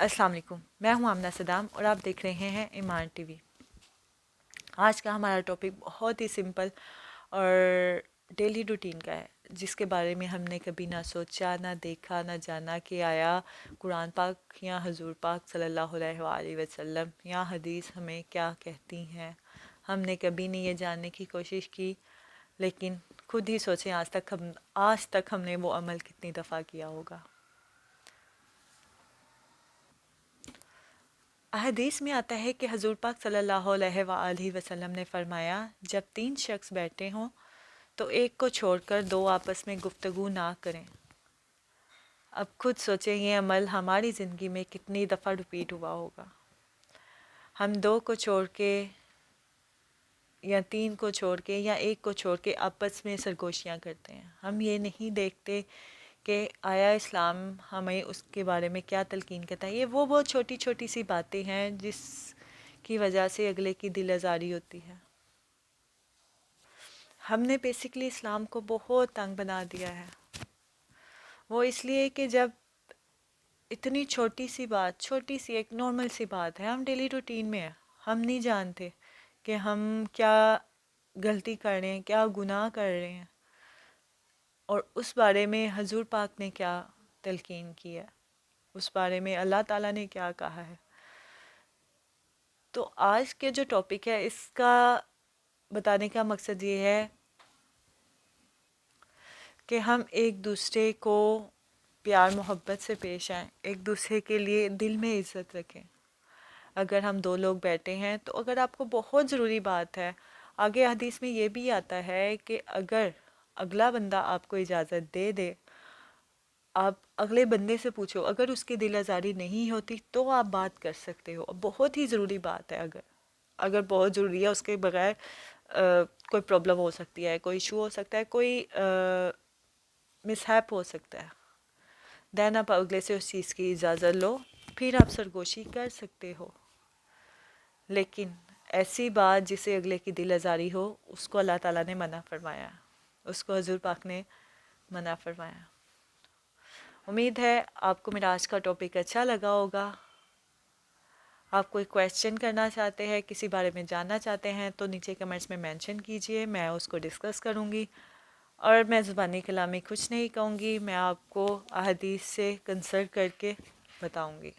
अस्सलाम वालेकुम, मैं हूं आमना सदाम और आप देख रहे हैं ईमान टीवी। आज का हमारा टॉपिक बहुत ही सिंपल और डेली रूटीन का है, जिसके बारे में हमने कभी ना सोचा, ना देखा, ना जाना कि आया कुरान पाक या हजूर पाक सल्लल्लाहु अलैहि वसल्लम या हदीस हमें क्या कहती हैं। हमने कभी नहीं ये जानने की कोशिश की, लेकिन खुद ही सोचें आज तक हमने वो अमल कितनी दफ़ा किया होगा। हदीस में आता है कि हजूर पाक सल्लल्लाहु अलैहि वसल्लम ने फरमाया, जब 3 शख्स बैठे हों तो एक को छोड़कर दो आपस में गुफ्तगू ना करें। अब खुद सोचें ये अमल हमारी ज़िंदगी में कितनी दफ़ा रिपीट हुआ होगा। हम दो को छोड़ के या तीन को छोड़ के या एक को छोड़ के आपस में सरगोशियाँ करते हैं। हम ये नहीं देखते कि आया इस्लाम हमें उसके बारे में क्या तलकीन करता है। ये वो बहुत छोटी छोटी सी बातें हैं जिसकी वजह से अगले की दिल आज़ारी होती है। हमने बेसिकली इस्लाम को बहुत तंग बना दिया है। वो इसलिए कि जब इतनी छोटी सी बात, छोटी सी एक नॉर्मल सी बात है, हम डेली रूटीन में है, हम नहीं जानते कि हम क्या गलती कर रहे हैं, क्या गुनाह कर रहे हैं, और उस बारे में हजूर पाक ने क्या तलकीन की है, उस बारे में अल्लाह ताला ने क्या कहा है। तो आज के जो टॉपिक है इसका बताने का मकसद ये है कि हम एक दूसरे को प्यार मोहब्बत से पेश आएँ, एक दूसरे के लिए दिल में इज़्ज़त रखें। अगर हम दो लोग बैठे हैं तो अगर आपको बहुत ज़रूरी बात है, आगे हदीस में ये भी आता है कि अगर अगला बंदा आपको इजाज़त दे दे, आप अगले बंदे से पूछो, अगर उसकी दिल आज़ारी नहीं होती तो आप बात कर सकते हो। बहुत ही ज़रूरी बात है। अगर अगर बहुत ज़रूरी है, उसके बगैर कोई प्रॉब्लम हो सकती है, कोई इशू हो सकता है, कोई मिसहैप हो सकता है, देन आप अगले से उस चीज़ की इजाज़त लो, फिर आप सरगोशी कर सकते हो। लेकिन ऐसी बात जिसे अगले की दिल आज़ारी हो, उसको अल्लाह ताला ने मना फरमाया, उसको हजूर पाक ने मना फरमाया। उम्मीद है आपको मेरा आज का टॉपिक अच्छा लगा होगा। आप कोई क्वेश्चन करना चाहते हैं, किसी बारे में जानना चाहते हैं तो नीचे कमेंट्स में मेंशन कीजिए, मैं उसको डिस्कस करूँगी। और मैं ज़ुबानी कलामी कुछ नहीं कहूँगी, मैं आपको अहादीस से कंसल्ट करके बताऊँगी।